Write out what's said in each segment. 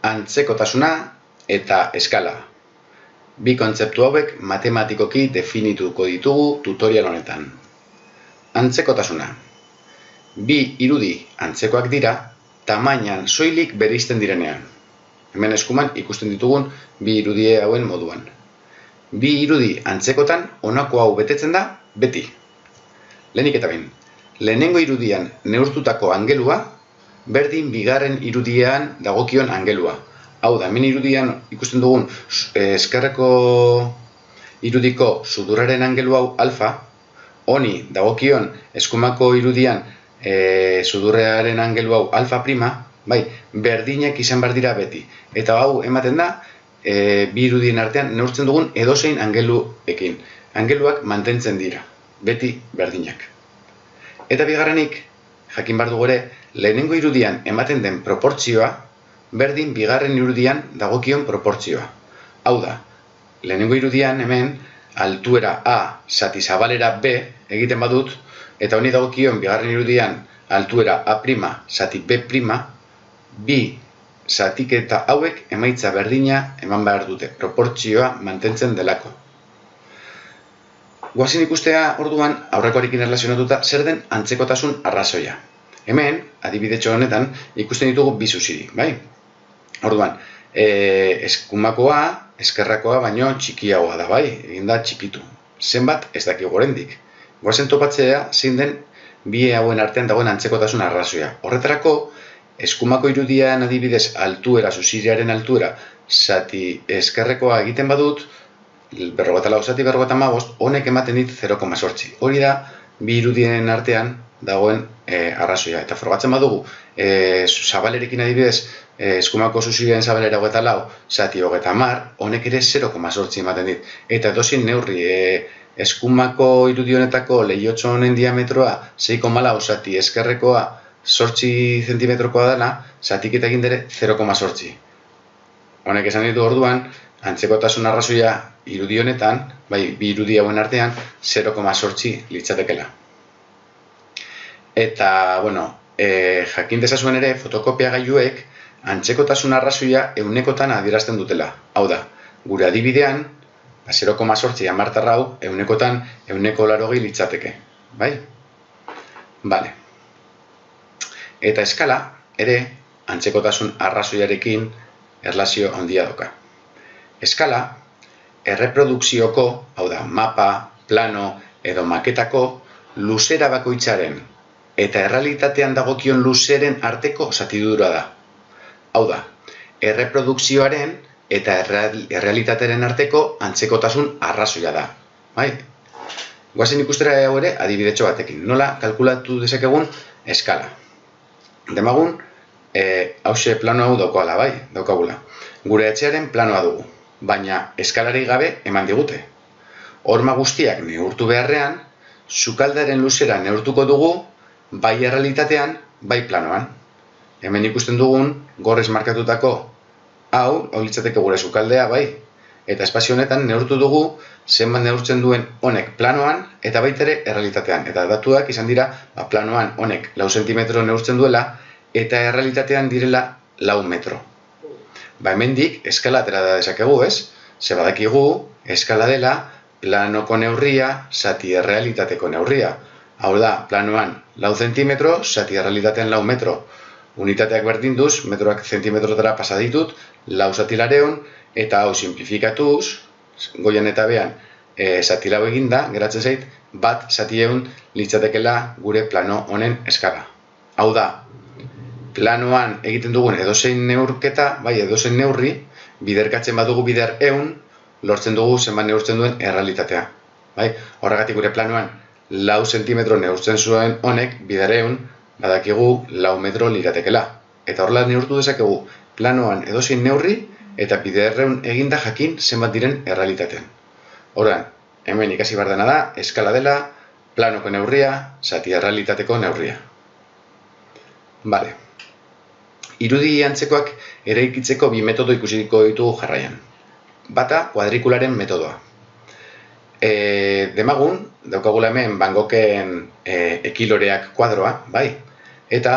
Antzekotasuna eta eskala. Bi kontzeptu hauek matematikoki definituko ditugu tutorial honetan. Antzekotasuna. Bi irudi antzekoak dira, tamainan soilik bereizten direnean. Hemen eskuman ikusten ditugun bi irudie hauen moduan. Bi irudi antzekotan honako hau betetzen da beti. Lehenik eta behin, lehenengo irudian neurtutako angelua, berdin bigarren irudian dagokion angelua. Hau da, hemen irudian ikusten dugun eskerreko irudiko sudurraren angelu hau alfa, honi dagokion eskumako irudian sudurraren angelu hau alfa prima, bai, berdinak izan behar dira beti. Eta hau ematen da, bi irudien artean neurtzen dugun edozein angeluekin. Angeluak mantentzen dira, beti berdinak. Eta bigarrenik, jakin behar dugu ere, lehenengo irudian ematen den proportzioa, berdin bigarren irudian dagokion proportzioa. Hau da, lehenengo irudian hemen altuera A zati zabalera B egiten badut, eta honi dagokion bigarren irudian altuera A' zati B', bi zatiketa hauek emaitza berdina eman behar dute, proportzioa mantentzen delako. Goazen ikustea orduan aurrekoarekin erlazionatuta zer den antzekotasun arrazoia. Hemen, adibidetxo honetan, ikusten ditugu bi zuziri, bai? Orduan, eskumakoa, eskerrakoa baino txikiagoa da, bai? Egin da txikitu. Zenbat ez dakigu oraindik. Goazen topatzea zein den bi hauen artean dagoen antzekotasun arrazoia. Horretarako, eskumako irudian adibidez altuera, zuziriaren altuera, zati eskerrekoa egiten badut, 44 zati 45, honek ematen dit 0,8. Hori da, bi irudien artean dagoen arrazoia. Eta frogatzen badugu, zabalerekin adibidez, eskumako zuziriaren zabalera 24, zati 30, honek ere 0,8 ematen dit. Eta dozin neurri, eskumako irudionetako lehiotxo honen diametroa 6,4, zati eskerrekoa 8 zentimetrokoa dela, zatiketa egin dere 0,8. Honek esan ditu orduan, antzekotasun arrazoia irudi honetan, bai, bi irudi hauen artean, 0,8 litzatekela. Eta, bueno, jakin dezazuen ere, fotokopiagailuek antzekotasun arrazoia ehunekotan adierazten dutela. Hau da, gure adibidean, 0,8 hamartarra hau, ehunekotan, 180 litzateke. Bai? Bale. Eta eskala, ere, antzekotasun arrazoiarekin erlazio handia doka. Eskala, erreprodukzioko, hau da, mapa, plano edo maketako luzera bakoitzaren eta errealitatean dagokion luzeren arteko zatidura da. Hau da, erreprodukzioaren eta errealitatearen arteko antzekotasun arrazoia da. Bai? Goazen ikustera hau ere adibidetxo batekin. Nola kalkulatu dezakegun eskala. Demagun, hause plano hau daukagula, bai? Daukagula. Gure etxearen planoa dugu, baina eskalari gabe eman digute. Horma guztiak neurtu beharrean, sukaldaren luzera neurtuko dugu, bai errealitatean, bai planoan. Hemen ikusten dugun, gorrez markatutako hau litzateke gure sukaldea, bai. Eta espazio honetan neurtu dugu, zenbat neurtzen duen honek planoan, eta baitere errealitatean. Eta datuak izan dira, planoan honek 4 zentimetro neurtzen duela, eta errealitatean direla 4 metro. Hemendik eskala atera da dezakegu, ez? Ze badakigu, eskala dela, planoko neurria, zati errealitateko neurria. Hau da, planoan 4 zentimetro, zati errealitatean 4 metro. Unitateak berdinduz, metroak zentimetrotara pasa ditut, 4 zati lareon, eta hau simplifikatuz, goian eta behan, zati 4 eginda, geratzen zait, 1 zati 100 litzatekela gure plano honen eskala. Hau da, planoan egiten dugun edozein neurketa, bai edozein neurri, biderkatzen badugu bider 100, lortzen dugu zenbat neurtzen duen errealitatea. Bai? Horregatik gure planoan 4 zentimetro neurtzen zuen honek bider 100, badakigu 4 metro liratekela. Eta horrela neurtu dezakegu planoan edozein neurri eta bider 100 eginda jakin zenbat diren errealitatean. Horrean, hemen ikasi behar dena da, eskala dela, planoko neurria, zati errealitateko neurria. Bale. Irudi antzekoak eraikitzeko bi metodo ikusiko ditugu jarraian. Bata, kuadrikularen metodoa. Demagun, daukagula hemen Van Goghen ekiloreak kuadroa, bai? Eta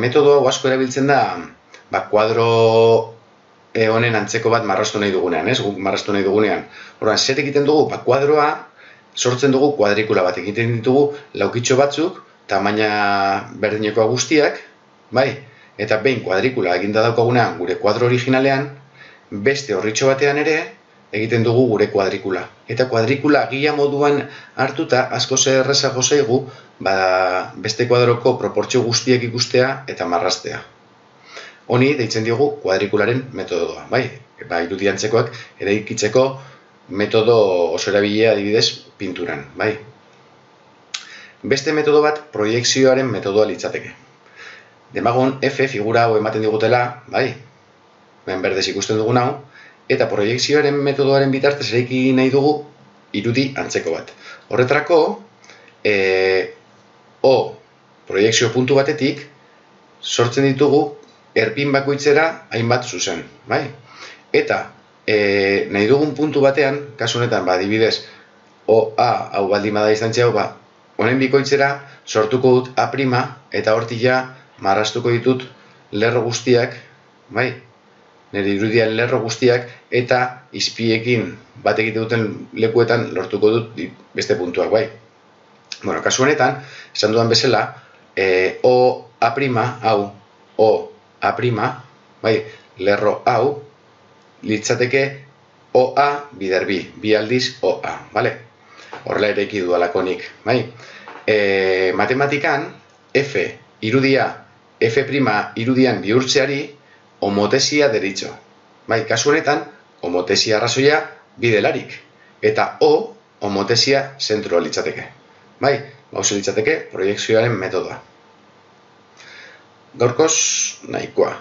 metodo hau asko erabiltzen da kuadro honen antzeko bat marraztu nahi dugunean, ez? Guk marraztu nahi dugunean. Orduan, zer egiten dugu? Kuadroa sortzen dugu kuadrikula bat. Egiten ditugu laukitxo batzuk, tamaina berdinekoa guztiak, bai? Eta behin kuadrikula eginda daukagunean gure kuadro originalean, beste horritxo batean ere egiten dugu gure kuadrikula. Eta kuadrikula gila moduan hartuta asko errazago zaigu beste kuadroko proportzio guztiak ikustea eta marraztea. Honi deitzen diogu kuadrikularen metodoa, bai? Irudi antzekoak eraikitzeko metodo oso erabilia adibidez pinturan, bai? Beste metodo bat proiekzioaren metodoa litzateke. Demagun F figura hau ematen digutela, bai? Ben berdez ikusten dugun hau, eta proiekzioaren metodoaren bitartez eraiki nahi dugu irudi antzeko bat. Horretarako, O proiekzio puntu batetik sortzen ditugu erpin bakoitzera hainbat zuzen, bai? Eta nahi dugun puntu batean, kasu honetan, adibidez, OA hau baldin bada distantzia hau, honen bikoitzera sortuko dut A' eta hortik ja marraztuko ditut lerro guztiak, bai? Nire irudian lerro guztiak eta izpiekin bat egite duten lekuetan lortuko dut beste puntuak, bai? Bueno, kasu honetan, esan dudan bezala, OA' hau, OA', bai, lerro hau, litzateke OA bider bi aldiz OA, bale? Horrela eraiki dudalakonik, bai? Matematikan, F irudia, F' irudian bihurtzeari homotesia deritzo. Bai, kasu honetan, homotesia arrazoia bidelarik. Eta O, homotesia zentroa litzateke. Bai, hauze litzateke proiekzioaren metodoa. Gaurkoz nahikoa.